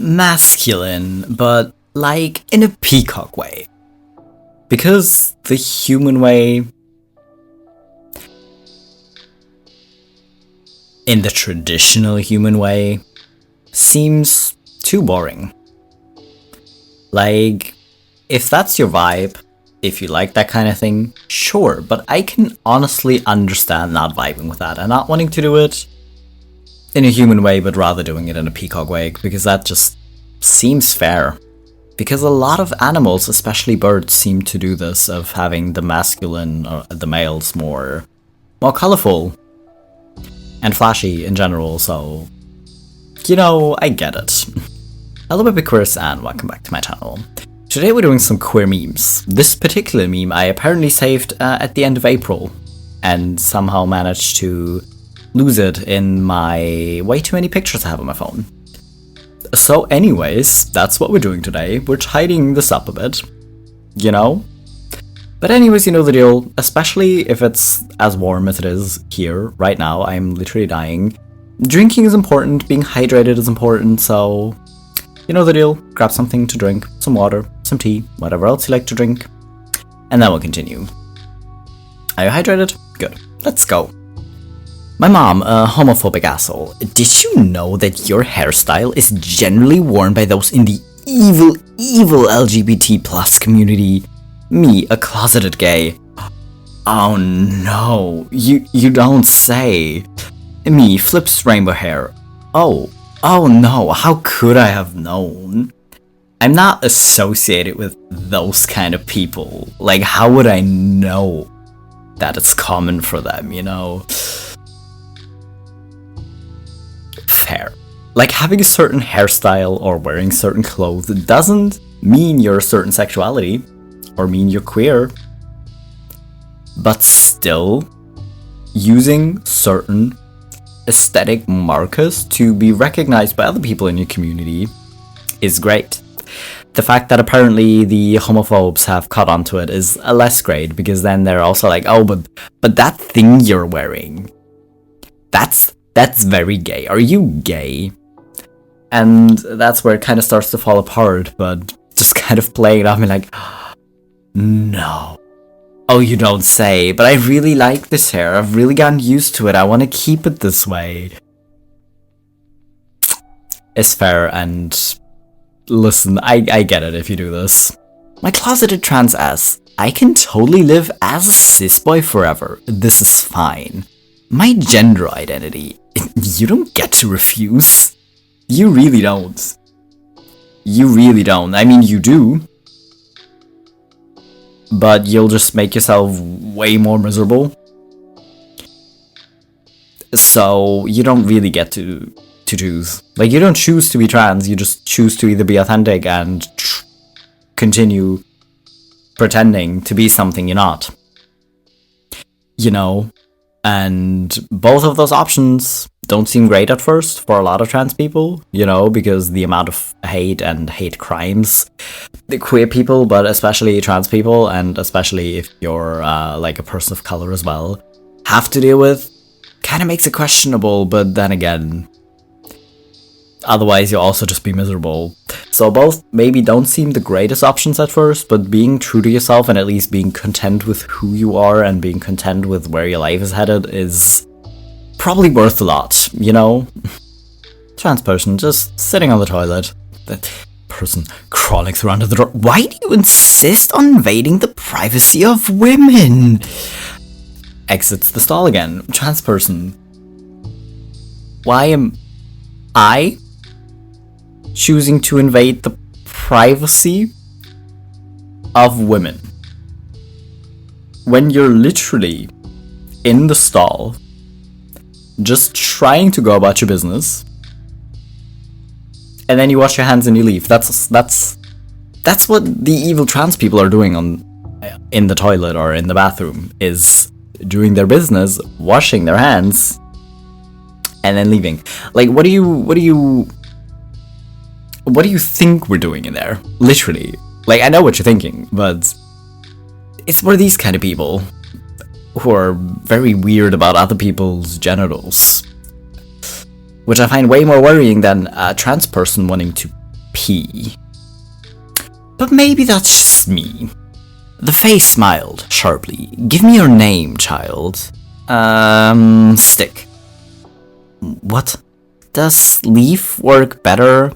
masculine, but like in a peacock way. Because the human way, in the traditional human way, seems too boring. Like, if that's your vibe, if you like that kind of thing, sure, but I can honestly understand not vibing with that and not wanting to do it in a human way, but rather doing it in a peacock way, because that just seems fair. Because a lot of animals, especially birds, seem to do this, of having the masculine, or the males, more colorful and flashy in general, so, you know, I get it. Hello BabyQueers and welcome back to my channel. Today we're doing some queer memes. This particular meme I apparently saved at the end of April, and somehow managed to lose it in my way too many pictures I have on my phone. So anyways, that's what we're doing today. We're tidying this up a bit, you know? But anyways, you know the deal, especially if it's as warm as it is here right now. I'm literally dying. Drinking is important, being hydrated is important, so you know the deal. Grab something to drink, some water, some tea, whatever else you like to drink, and then we'll continue. Are you hydrated? Good. Let's go. My mom, a homophobic asshole. Did you know that your hairstyle is generally worn by those in the evil LGBT plus community? Me, a closeted gay. Oh no, you don't say. Me, flips rainbow hair. Oh no, how could I have known? I'm not associated with those kind of people. Like, how would I know that it's common for them, you know? Fair. Like, having a certain hairstyle or wearing certain clothes doesn't mean you're a certain sexuality or mean you're queer. But still, using certain aesthetic markers to be recognized by other people in your community is great. The fact that apparently the homophobes have caught onto it is less great, because then they're also like, oh, but that thing you're wearing, that's very gay. Are you gay? And that's where it kind of starts to fall apart, but just kind of playing it off and like, no. Oh, you don't say, but I really like this hair. I've really gotten used to it. I want to keep it this way. It's fair, and listen, I get it if you do this. My closeted trans ass. I can totally live as a cis boy forever. This is fine. My gender identity. You don't get to refuse. You really don't. You really don't. I mean, you do. But you'll just make yourself way more miserable. So you don't really get to choose. Like, you don't choose to be trans, you just choose to either be authentic and continue pretending to be something you're not. You know? And both of those options don't seem great at first for a lot of trans people, you know, because the amount of hate and hate crimes the queer people, but especially trans people, and especially if you're like a person of color as well, have to deal with, kind of makes it questionable, but then again, otherwise you'll also just be miserable. So both maybe don't seem the greatest options at first, but being true to yourself and at least being content with who you are and being content with where your life is headed is probably worth a lot, you know? Trans person just sitting on the toilet. That person crawling through under the door. Why do you insist on invading the privacy of women? Exits the stall again. Trans person. Why am I choosing to invade the privacy of women when you're literally in the stall just trying to go about your business, and then you wash your hands and you leave? That's what the evil trans people are doing in the toilet or in the bathroom, is doing their business, washing their hands, and then leaving. Like, what do you think we're doing in there? Literally. Like, I know what you're thinking, but it's for these kind of people who are very weird about other people's genitals, which I find way more worrying than a trans person wanting to P. But maybe that's just me. The Fae smiled sharply. Give me your name, child. Stick. What? Does leaf work better?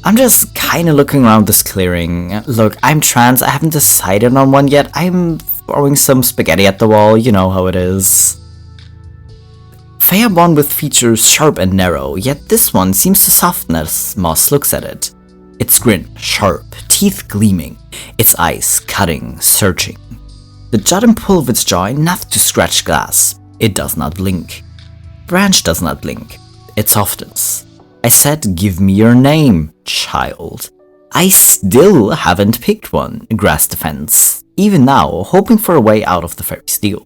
I'm just kinda looking around this clearing. Look, I'm trans, I haven't decided on one yet. I'm throwing some spaghetti at the wall, you know how it is. Fae are one with features sharp and narrow, yet this one seems to soften as Moss looks at it. Its grin, sharp, teeth gleaming, its eyes cutting, searching. The jut and pull of its jaw enough to scratch glass. It does not blink. Branch does not blink. It softens. I said, give me your name, child. I still haven't picked one, Grass defends, even now, hoping for a way out of the fairy's deal.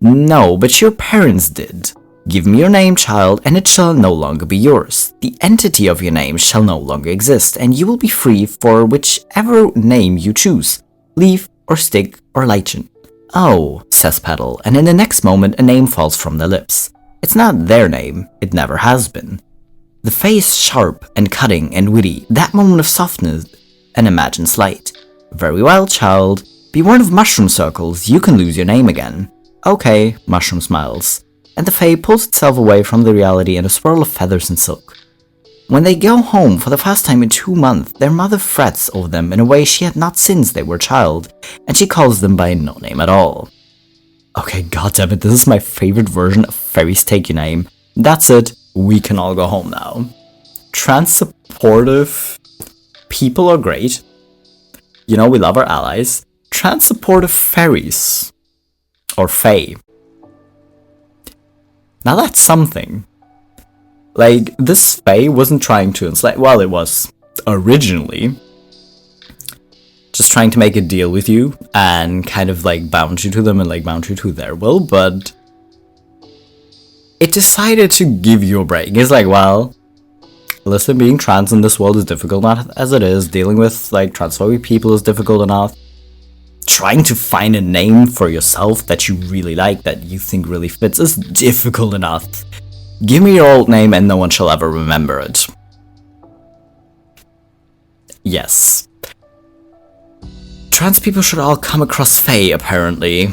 No, but your parents did. Give me your name, child, and it shall no longer be yours. The entity of your name shall no longer exist, and you will be free for whichever name you choose. Leaf, or stick, or lichen. Oh, says Petal, and in the next moment a name falls from their lips. It's not their name, it never has been. The face sharp and cutting and witty, that moment of softness and imagine slight. Very well, child. Be warned of mushroom circles, you can lose your name again. Okay, Mushroom smiles. And the Fae pulls itself away from the reality in a swirl of feathers and silk. When they go home for the first time in 2 months, their mother frets over them in a way she had not since they were a child, and she calls them by no name at all. Okay, goddammit, this is my favorite version of Fairies Take Your Name. That's it, we can all go home now. Trans-supportive people are great. You know, we love our allies. Trans-supportive fairies. Or Fae. Now that's something. Like, this Fae wasn't trying to enslave, well, it was originally. Just trying to make a deal with you and kind of like bound you to them and like bound you to their will, but it decided to give you a break. It's like, well, listen, being trans in this world is difficult enough as it is. Dealing with like transphobic people is difficult enough. Trying to find a name for yourself that you really like, that you think really fits, is difficult enough. Give me your old name and no one shall ever remember it. Yes. Trans people should all come across Fae, apparently.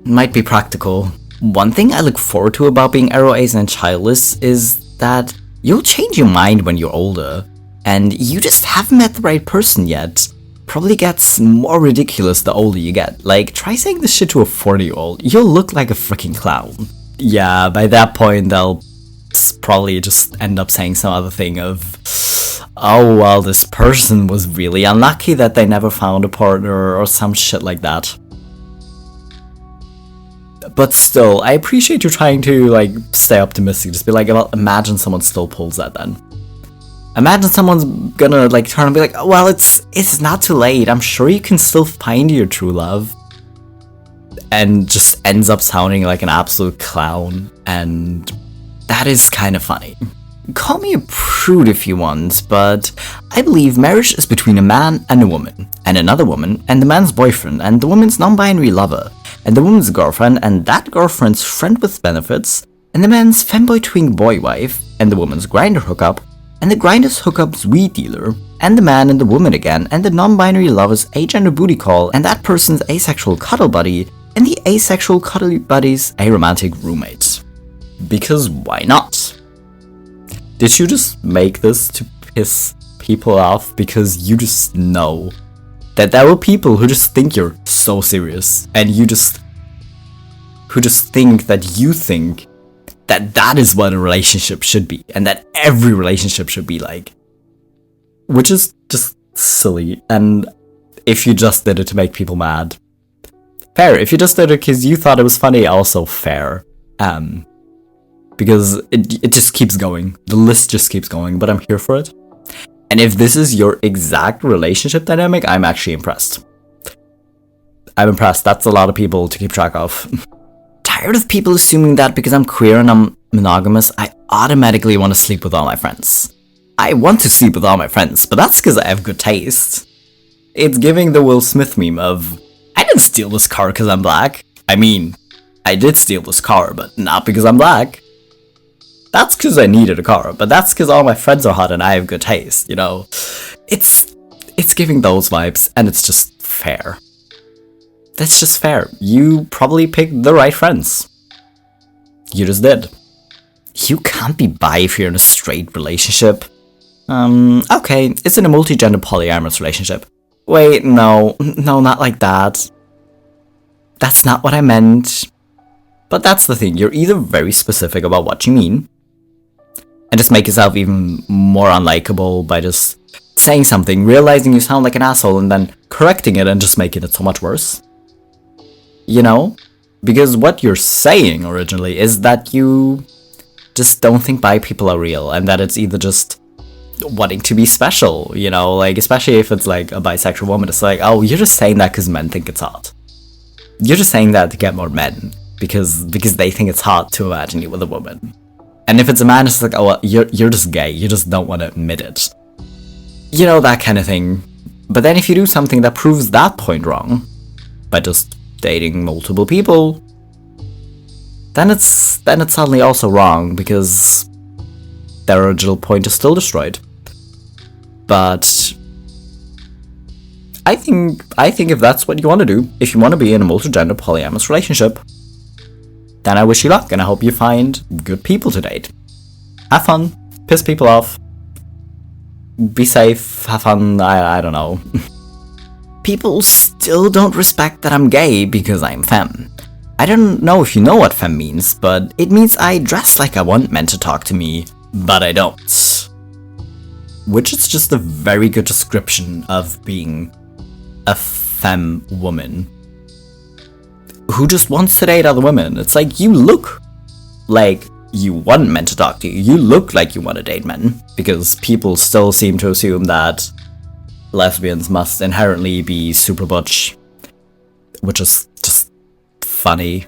Might be practical. One thing I look forward to about being aro-ace and childless is that you'll change your mind when you're older, and you just haven't met the right person yet. Probably gets more ridiculous the older you get. Like, try saying this shit to a 40-year-old. You'll look like a freaking clown. Yeah, by that point they'll probably just end up saying some other thing of, oh, well, this person was really unlucky that they never found a partner or some shit like that. But still, I appreciate you trying to, like, stay optimistic. Just be like, well, imagine someone still pulls that then. Imagine someone's gonna, like, turn and be like, oh, well, it's not too late. I'm sure you can still find your true love. And just ends up sounding like an absolute clown. And that is kind of funny. Call me a prude if you want, but I believe marriage is between a man and a woman, and another woman, and the man's boyfriend, and the woman's non-binary lover, and the woman's girlfriend, and that girlfriend's friend with benefits, and the man's femboy twink boy wife, and the woman's grinder hookup, and the grinder's hookup's weed dealer, and the man and the woman again, and the non-binary lover's agender booty call, and that person's asexual cuddle buddy, and the asexual cuddle buddy's aromantic roommate. Because why not? Did you just make this to piss people off because you just know that there were people who just think you're so serious, and who just think that you think that that is what a relationship should be, and that every relationship should be like. Which is just silly, and if you just did it to make people mad, fair. If you just did it because you thought it was funny, also fair. Because it just keeps going. The list just keeps going, but I'm here for it. And if this is your exact relationship dynamic, I'm actually impressed. I'm impressed. That's a lot of people to keep track of. Tired of people assuming that because I'm queer and I'm monogamous, I automatically want to sleep with all my friends. I want to sleep with all my friends, but that's because I have good taste. It's giving the Will Smith meme of, I didn't steal this car because I'm black. I mean, I did steal this car, but not because I'm black. That's because I needed a car, but that's because all my friends are hot and I have good taste, you know? It's giving those vibes, and it's just fair. That's just fair. You probably picked the right friends. You just did. You can't be bi if you're in a straight relationship. Okay, it's in a multigender polyamorous relationship. Wait, no, not like that. That's not what I meant. But that's the thing, you're either very specific about what you mean, and just make yourself even more unlikable by just saying something, realizing you sound like an asshole, and then correcting it and just making it so much worse. You know? Because what you're saying originally is that you just don't think bi people are real, and that it's either just wanting to be special, you know? Like, especially if it's like a bisexual woman, it's like, oh, you're just saying that because men think it's hot. You're just saying that to get more men, because they think it's hot to imagine you with a woman. And if it's a man, it's like, oh, well, you're just gay, you just don't want to admit it. You know, that kind of thing. But then if you do something that proves that point wrong, by just dating multiple people, then it's suddenly also wrong, because their original point is still destroyed. But I think if that's what you want to do, if you want to be in a multigender polyamorous relationship, then I wish you luck, and I hope you find good people to date. Have fun, piss people off, be safe, have fun, I don't know. People still don't respect that I'm gay because I'm femme. I don't know if you know what femme means, but it means I dress like I want men to talk to me, but I don't. Which is just a very good description of being a femme woman who just wants to date other women. It's like, you look like you want men to talk to you. You look like you want to date men, because people still seem to assume that lesbians must inherently be super butch, which is just funny.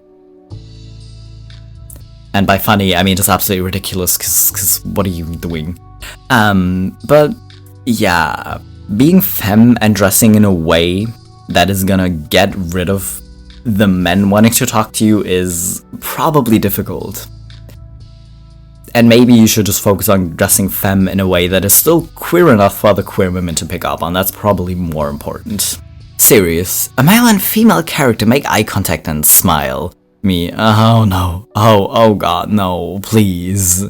And by funny, I mean just absolutely ridiculous, because what are you doing? But yeah, being femme and dressing in a way that is gonna get rid of the men wanting to talk to you is probably difficult. And maybe you should just focus on dressing femme in a way that is still queer enough for other queer women to pick up on. That's probably more important. Serious. A male and female character make eye contact and smile. Me, oh no. Oh god, no, please.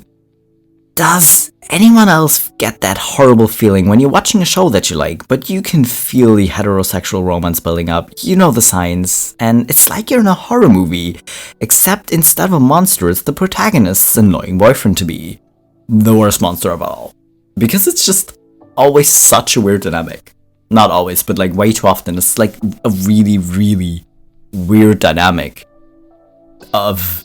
Does anyone else get that horrible feeling when you're watching a show that you like, but you can feel the heterosexual romance building up, you know the signs, and it's like you're in a horror movie, except instead of a monster, it's the protagonist's annoying boyfriend-to-be. The worst monster of all. Because it's just always such a weird dynamic. Not always, but like way too often, it's like a really, really weird dynamic of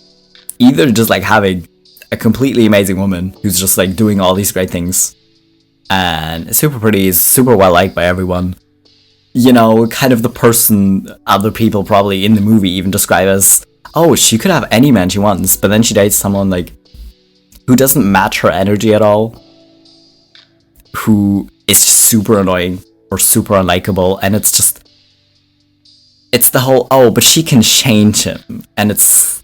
either just like having a completely amazing woman who's just like doing all these great things and super pretty, is super well liked by everyone. You know, kind of the person other people probably in the movie even describe as, oh, she could have any man she wants, but then she dates someone like who doesn't match her energy at all, who is super annoying or super unlikable, and it's the whole, oh, but she can change him, and it's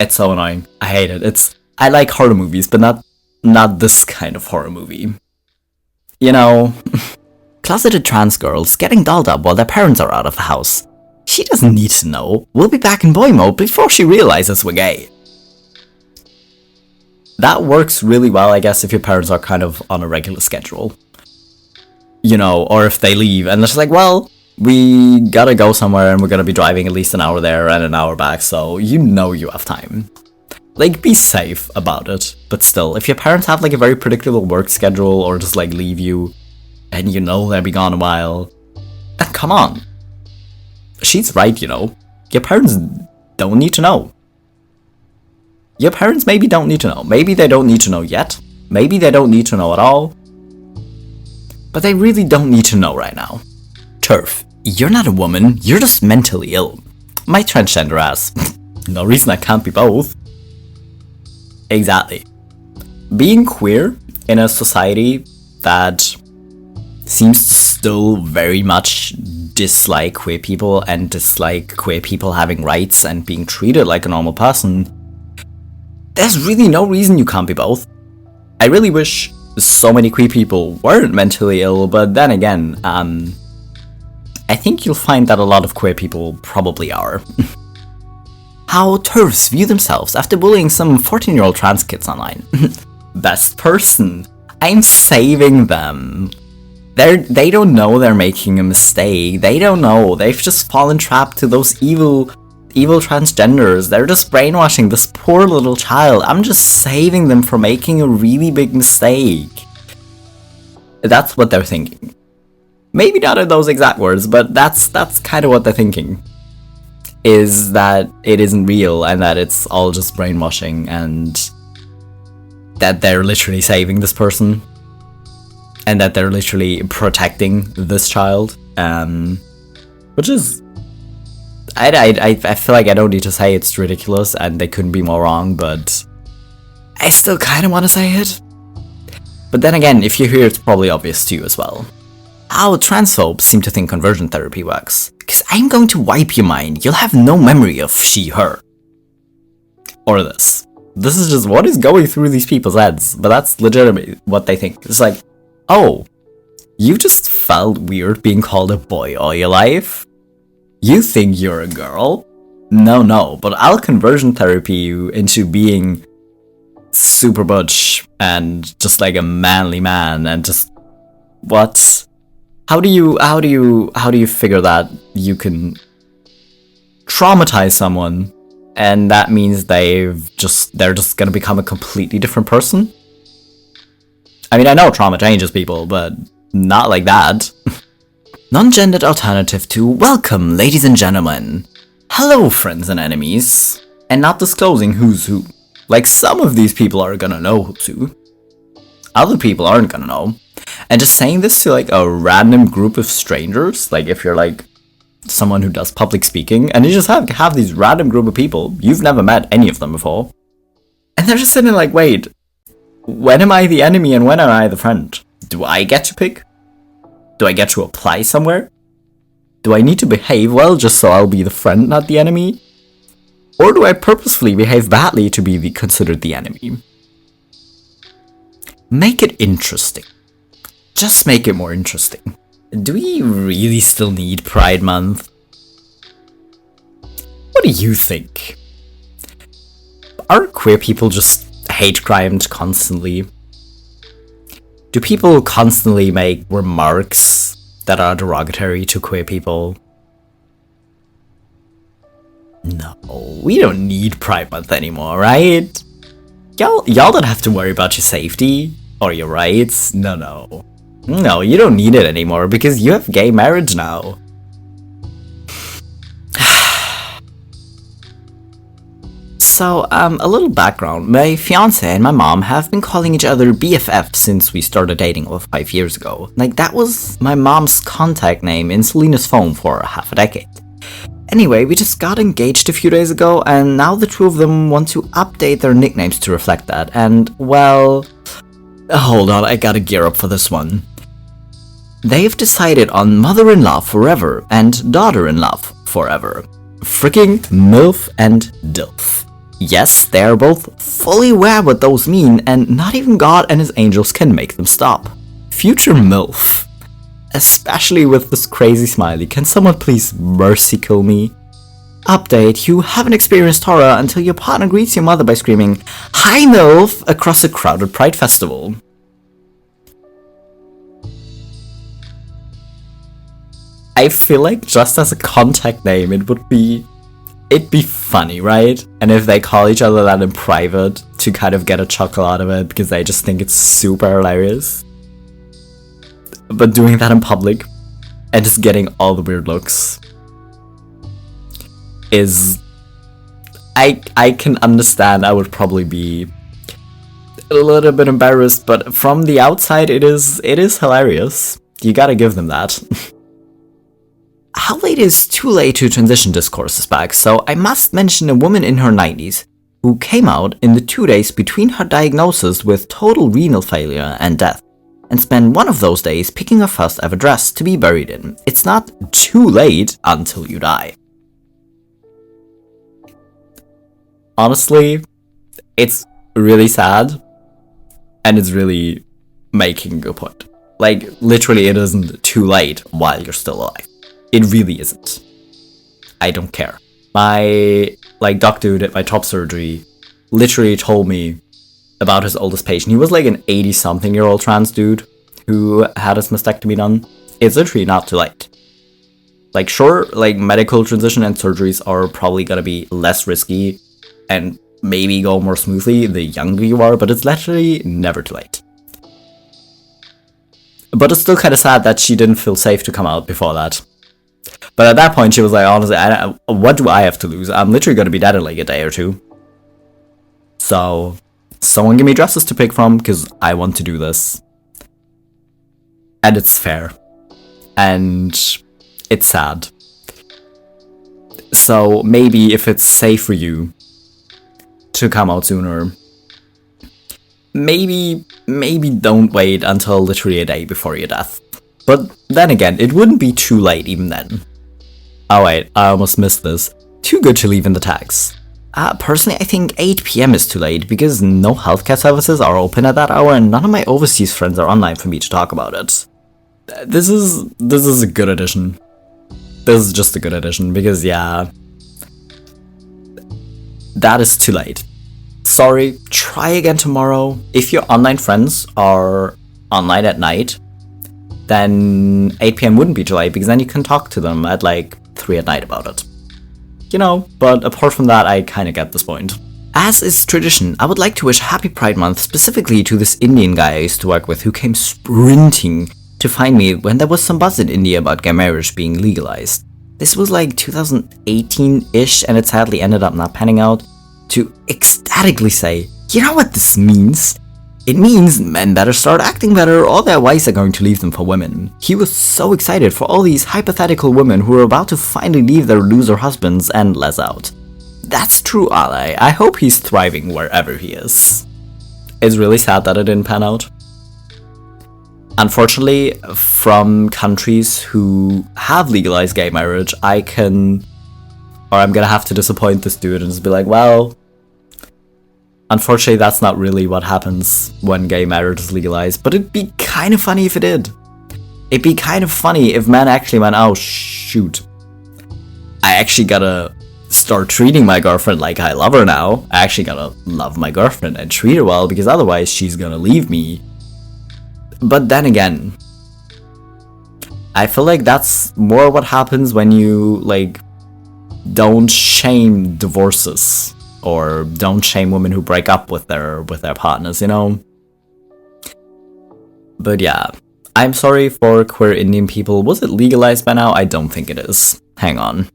so annoying. I hate it. I like horror movies, but not this kind of horror movie. You know, closeted trans girls getting dolled up while their parents are out of the house. She doesn't need to know. We'll be back in boy mode before she realizes we're gay. That works really well, I guess, if your parents are kind of on a regular schedule. You know, or if they leave and they're just like, well, we gotta go somewhere and we're gonna be driving at least an hour there and an hour back, so you know you have time. Like, be safe about it. But still, if your parents have like a very predictable work schedule or just like leave you and you know they'll be gone a while, then come on. She's right, you know. Your parents don't need to know. Your parents maybe don't need to know. Maybe they don't need to know yet. Maybe they don't need to know at all. But they really don't need to know right now. Turf, you're not a woman, you're just mentally ill. My transgender ass. No reason I can't be both. Exactly. Being queer in a society that seems to still very much dislike queer people and dislike queer people having rights and being treated like a normal person, there's really no reason you can't be both. I really wish so many queer people weren't mentally ill, but then again, I think you'll find that a lot of queer people probably are. How TERFs view themselves after bullying some 14-year-old trans kids online. Best person. I'm saving them. They don't know they're making a mistake. They don't know. They've just fallen trapped to those evil transgenders. They're just brainwashing this poor little child. I'm just saving them from making a really big mistake. That's what they're thinking. Maybe not in those exact words, but that's kind of what they're thinking. Is that it isn't real and that it's all just brainwashing and that they're literally saving this person and that they're literally protecting this child, which is, I feel like I don't need to say it's ridiculous and they couldn't be more wrong, but I still kind of want to say it. But then again, if you hear, it's probably obvious to you as well. How transphobes seem to think conversion therapy works. Because I'm going to wipe your mind. You'll have no memory of she, her. Or this. This is just what is going through these people's heads. But that's legitimately what they think. It's like, oh, you just felt weird being called a boy all your life? You think you're a girl? No, but I'll conversion therapy you into being super butch and just like a manly man and just what? How do you figure that you can traumatize someone and that means they're just gonna become a completely different person? I mean, I know trauma changes people, but not like that. Non-gendered alternative to welcome, ladies and gentlemen. Hello, friends and enemies. And not disclosing who's who. Like, some of these people are gonna know who's who. Other people aren't gonna know. And just saying this to like a random group of strangers, like if you're like someone who does public speaking, and you just have these random group of people, you've never met any of them before. And they're just sitting like, wait, when am I the enemy and when am I the friend? Do I get to pick? Do I get to apply somewhere? Do I need to behave well just so I'll be the friend, not the enemy? Or do I purposefully behave badly to be considered the enemy? Make it interesting. Just make it more interesting. Do we really still need Pride Month? What do you think? Are queer people just hate crimed constantly? Do people constantly make remarks that are derogatory to queer people? No, we don't need Pride Month anymore, right? Y'all don't have to worry about your safety or your rights. No, you don't need it anymore because you have gay marriage now. So, a little background. My fiance and my mom have been calling each other BFF since we started dating over 5 years ago. Like, that was my mom's contact name in Selena's phone for half a decade. Anyway, we just got engaged a few days ago, and now the two of them want to update their nicknames to reflect that, and, well... Hold on, I gotta gear up for this one. They've decided on mother-in-law forever and daughter-in-law forever. Freaking MILF and DILF. Yes, they are both fully aware what those mean, and not even God and his angels can make them stop. Future MILF. Especially with this crazy smiley, can someone please mercy kill me? Update, you haven't experienced horror until your partner greets your mother by screaming, "Hi MILF!" across a crowded Pride festival. I feel like just as a contact name, it'd be funny, right? And if they call each other that in private, to kind of get a chuckle out of it because they just think it's super hilarious. But doing that in public and just getting all the weird looks is... I can understand I would probably be a little bit embarrassed, but from the outside it is hilarious. You gotta give them that. How late is too late to transition discourse is back, so I must mention a woman in her 90s who came out in the 2 days between her diagnosis with total renal failure and death, and spent one of those days picking her first ever dress to be buried in. It's not too late until you die. Honestly, it's really sad, and it's really making a good point. Like, literally, it isn't too late while you're still alive. It really isn't. I don't care. My, like, doctor who did my top surgery literally told me about his oldest patient. He was like an 80-something-year-old trans dude who had his mastectomy done. It's literally not too late. Like, sure, like, medical transition and surgeries are probably gonna be less risky and maybe go more smoothly the younger you are, but it's literally never too late. But it's still kind of sad that she didn't feel safe to come out before that. But at that point, she was like, honestly, what do I have to lose? I'm literally gonna be dead in like a day or two. So, someone give me dresses to pick from, because I want to do this. And it's fair. And it's sad. So maybe if it's safe for you to come out sooner, maybe don't wait until literally a day before your death. But then again, it wouldn't be too late even then. Oh wait, I almost missed this. Too good to leave in the tags. Personally, I think 8 PM is too late because no healthcare services are open at that hour and none of my overseas friends are online for me to talk about it. This is a good addition. This is just a good addition because, yeah, that is too late. Sorry, try again tomorrow. If your online friends are online at night, then 8 PM wouldn't be too late because then you can talk to them at like 3 at night about it. You know, but apart from that, I kind of get this point. As is tradition, I would like to wish Happy Pride Month specifically to this Indian guy I used to work with who came sprinting to find me when there was some buzz in India about gay marriage being legalized. This was like 2018-ish and it sadly ended up not panning out, to ecstatically say, you know what this means? It means men better start acting better or their wives are going to leave them for women. He was so excited for all these hypothetical women who were about to finally leave their loser husbands and les out. That's true ally. I hope he's thriving wherever he is. It's really sad that it didn't pan out. Unfortunately, from countries who have legalized gay marriage, I'm gonna have to disappoint this dude and just be like, well, unfortunately that's not really what happens when gay marriage is legalized, but it'd be kind of funny if it did. It'd be kind of funny if men actually went, oh shoot, I actually gotta start treating my girlfriend like I love her now. I actually gotta love my girlfriend and treat her well because otherwise she's gonna leave me. But then again, I feel like that's more what happens when you, like, don't shame divorces or don't shame women who break up with their partners, you know? But yeah, I'm sorry for queer Indian people. Was it legalized by now? I don't think it is. Hang on.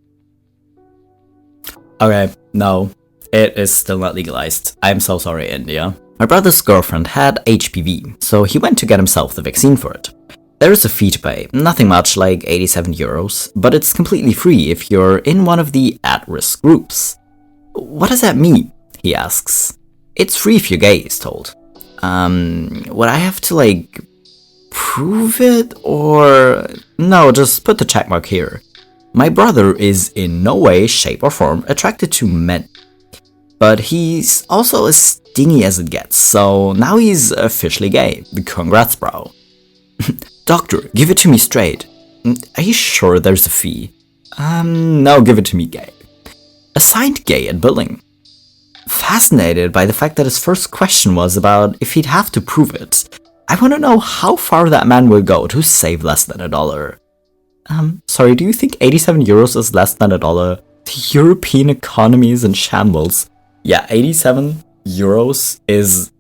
Okay, no, it is still not legalized. I'm so sorry, India. My brother's girlfriend had HPV, so he went to get himself the vaccine for it. There is a fee to pay, nothing much, like 87 euros, but it's completely free if you're in one of the at-risk groups. What does that mean? He asks. It's free if you're gay, he's told. Would I have to, like, prove it? Or... no, just put the checkmark here. My brother is in no way, shape or form attracted to men. But he's also as stingy as it gets, so now he's officially gay. Congrats, bro. Doctor, give it to me straight. Are you sure there's a fee? No, give it to me gay. Assigned gay at billing. Fascinated by the fact that his first question was about if he'd have to prove it. I want to know how far that man will go to save less than $1. Sorry, do you think 87 euros is less than $1? The European economy is in shambles. Yeah, 87 euros is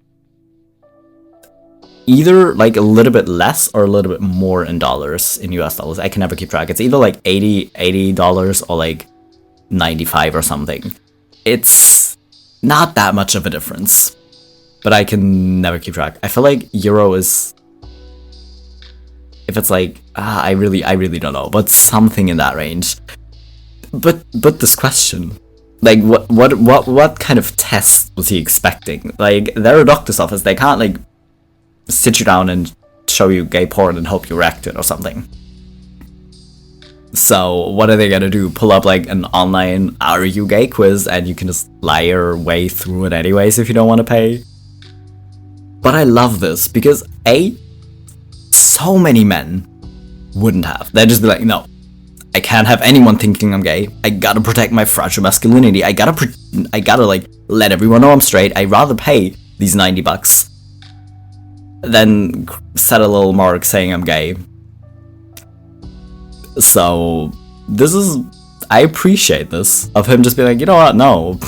either like a little bit less or a little bit more in dollars, in US dollars. I can never keep track. It's either like $80 or like 95 or something. It's not that much of a difference, but I can never keep track. I feel like euro is, if it's like, I really don't know, but something in that range. But this question, like, what kind of test was he expecting? Like, they're a doctor's office. They can't, like, sit you down and show you gay porn and hope you react to it or something. So, what are they gonna do? Pull up, like, an online "Are you gay?" quiz and you can just lie your way through it anyways if you don't want to pay? But I love this because A, so many men wouldn't have. They'd just be like, no, I can't have anyone thinking I'm gay. I gotta protect my fragile masculinity. I gotta like let everyone know I'm straight. I'd rather pay these $90 than set a little mark saying I'm gay. So I appreciate this of him just being like, you know what, no,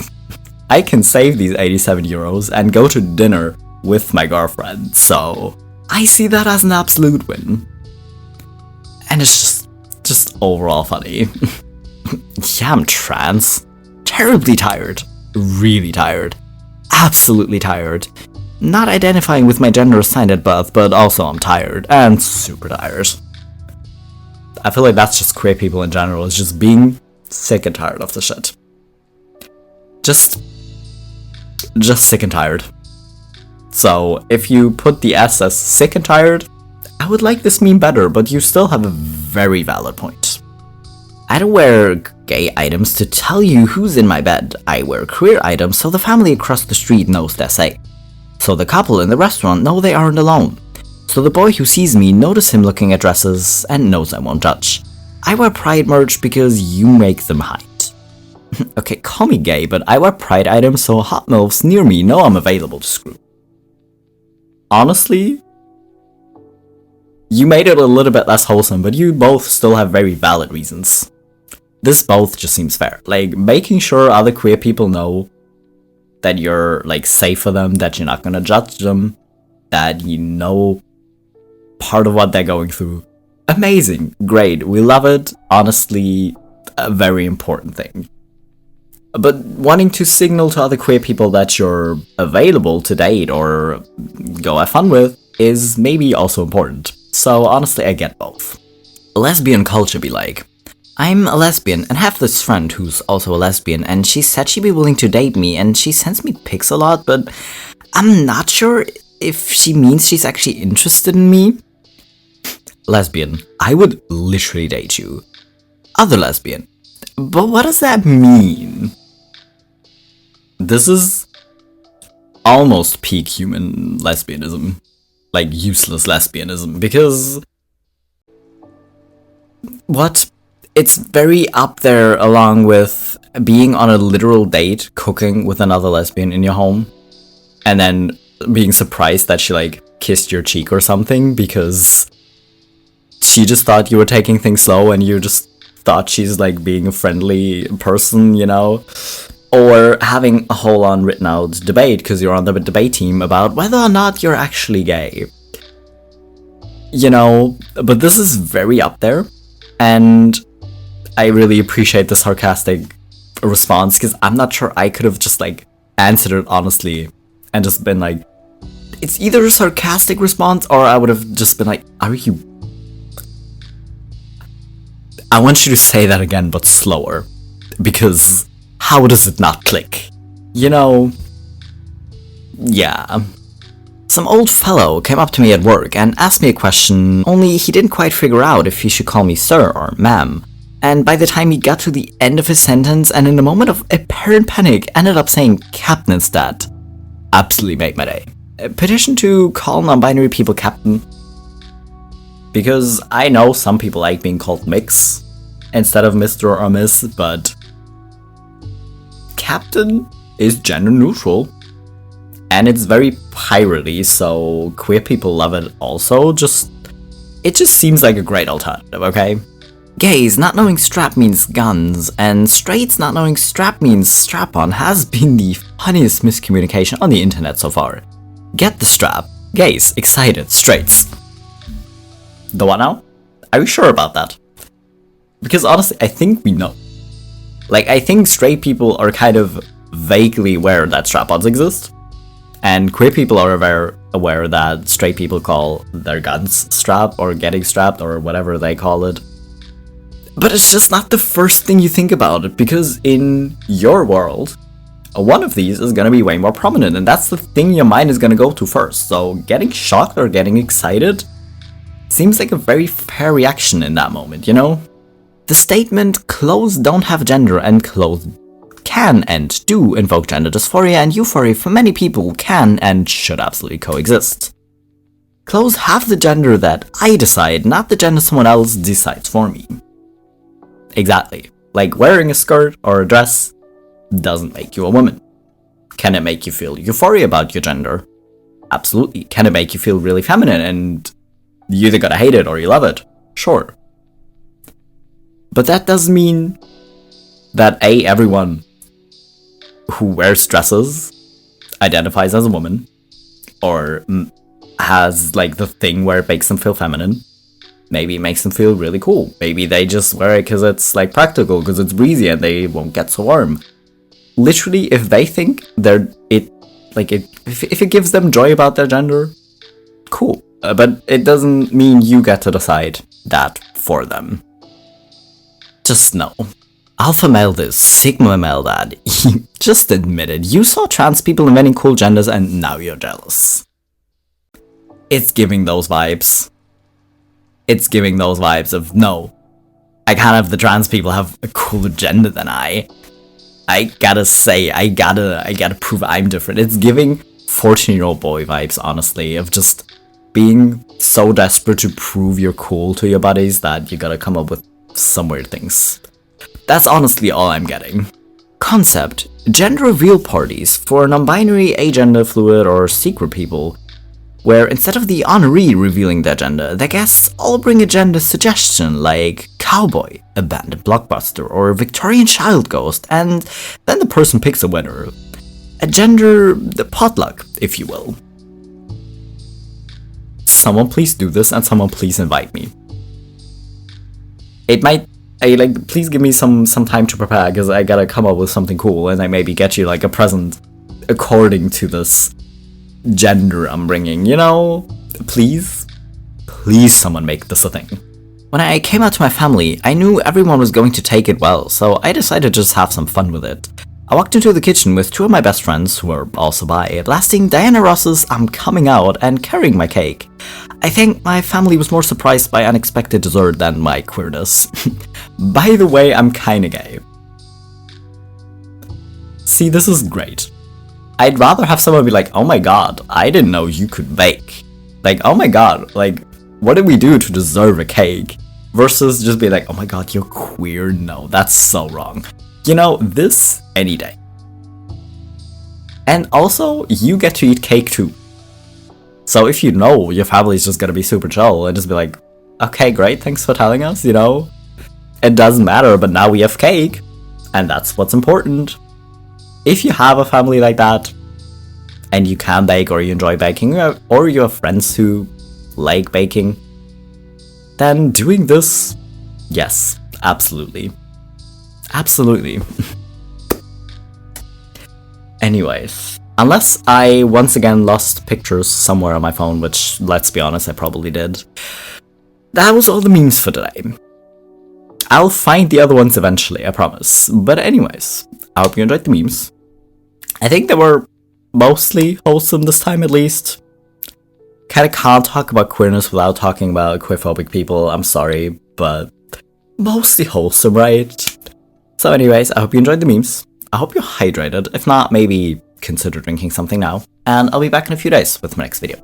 I can save these 87 euros and go to dinner with my girlfriend. So I see that as an absolute win. And it's just overall funny. Yeah, I'm trans. Terribly tired. Really tired. Absolutely tired. Not identifying with my gender assigned at birth, but also I'm tired. And super tired. I feel like that's just queer people in general, is just being sick and tired of the shit. Just sick and tired. So, if you put the S as sick and tired, I would like this meme better, but you still have a very valid point. I don't wear gay items to tell you who's in my bed. I wear queer items so the family across the street knows they're safe. So the couple in the restaurant know they aren't alone. So the boy who sees me notice him looking at dresses and knows I won't judge. I wear pride merch because you make them hide. Okay, call me gay, but I wear pride items so hot milfs near me know I'm available to screw. Honestly, you made it a little bit less wholesome, but you both still have very valid reasons. This both just seems fair. Like, making sure other queer people know that you're, like, safe for them, that you're not gonna judge them, that you know part of what they're going through. Amazing. Great. We love it. Honestly, a very important thing. But wanting to signal to other queer people that you're available to date or go have fun with is maybe also important. So honestly, I get both. Lesbian culture be like, I'm a lesbian and have this friend who's also a lesbian, and she said she'd be willing to date me, and she sends me pics a lot, but I'm not sure if she means she's actually interested in me. Lesbian, I would literally date you. Other lesbian, but what does that mean? This is almost peak human lesbianism. Like, useless lesbianism, because what? It's very up there along with being on a literal date, cooking with another lesbian in your home, and then being surprised that she, like, kissed your cheek or something because she just thought you were taking things slow and you just thought she's, like, being a friendly person, you know? Or having a whole-on written-out debate because you're on the debate team about whether or not you're actually gay. You know, but this is very up there, and I really appreciate the sarcastic response, because I'm not sure I could have just, like, answered it honestly and just been like, it's either a sarcastic response or I would have just been like, are you... I want you to say that again, but slower, because how does it not click? You know, yeah. Some old fellow came up to me at work and asked me a question, only he didn't quite figure out if he should call me sir or ma'am. And by the time he got to the end of his sentence and in a moment of apparent panic ended up saying captain instead. Absolutely made my day. A petition to call non-binary people captain. Because I know some people like being called mix instead of Mr. or Miss, but captain is gender neutral. And it's very piratey, so queer people love it also. It just seems like a great alternative, okay? Gays not knowing strap means guns, and straights not knowing strap means strap-on has been the funniest miscommunication on the internet so far. Get the strap. Gays, excited, straights. The what now? Are you sure about that? Because honestly, I think we know. Like, I think straight people are kind of vaguely aware that strap-ons exist, and queer people are aware that straight people call their guns strap or getting strapped or whatever they call it. But it's just not the first thing you think about it, because in your world, one of these is gonna be way more prominent, and that's the thing your mind is gonna go to first. So getting shocked or getting excited seems like a very fair reaction in that moment, you know? The statement, clothes don't have gender and clothes can and do invoke gender dysphoria and euphoria for many people can and should absolutely coexist. Clothes have the gender that I decide, not the gender someone else decides for me. Exactly. Like wearing a skirt or a dress doesn't make you a woman. Can it make you feel euphoria about your gender? Absolutely. Can it make you feel really feminine and you either gotta hate it or you love it? Sure. But that doesn't mean that everyone who wears dresses identifies as a woman or has like the thing where it makes them feel feminine. Maybe it makes them feel really cool. Maybe they just wear it because it's like practical, because it's breezy and they won't get so warm. Literally, if they think if it gives them joy about their gender, cool. But it doesn't mean you get to decide that for them. Just know. Alpha male this, sigma male that. Just admit it. You saw trans people inventing cool genders and now you're jealous. It's giving those vibes. It's giving those vibes of, no, I can't have the trans people have a cooler gender than I gotta say, I gotta prove I'm different. It's giving 14-year-old boy vibes, honestly, of just being so desperate to prove you're cool to your buddies that you gotta come up with some weird things. That's honestly all I'm getting. Concept: gender reveal parties for non-binary, agender, fluid, or secret people, where instead of the honoree revealing their gender, the guests all bring a gender suggestion like cowboy, abandoned blockbuster, or Victorian child ghost, and then the person picks a winner. A gender potluck, if you will. Someone please do this, and someone please invite me. Please give me some time to prepare, because I gotta come up with something cool, and I maybe get you like a present according to this gender I'm bringing, you know? Please someone make this a thing. When I came out to my family, I knew everyone was going to take it well, so I decided to just have some fun with it. I walked into the kitchen with two of my best friends, who are also bi, blasting Diana Ross's I'm Coming Out and carrying my cake. I think my family was more surprised by unexpected dessert than my queerness. By the way, I'm kinda gay. See, this is great. I'd rather have someone be like, oh my god, I didn't know you could bake. Like, oh my god, like, what did we do to deserve a cake? Versus just be like, oh my god, you're queer. No, that's so wrong. You know, this any day. And also, you get to eat cake too. So if you know your family's just gonna be super chill and just be like, okay, great, thanks for telling us, you know? It doesn't matter, but now we have cake. And that's what's important. If you have a family like that, and you can bake or you enjoy baking, or you have friends who like baking, then doing this, yes, absolutely. Absolutely. Anyways, unless I once again lost pictures somewhere on my phone, which, let's be honest, I probably did, that was all the memes for today. I'll find the other ones eventually, I promise. But anyways, I hope you enjoyed the memes. I think they were mostly wholesome this time, at least. Kinda can't talk about queerness without talking about queerphobic people, I'm sorry, but mostly wholesome, right? So anyways, I hope you enjoyed the memes. I hope you're hydrated. If not, maybe consider drinking something now. And I'll be back in a few days with my next video.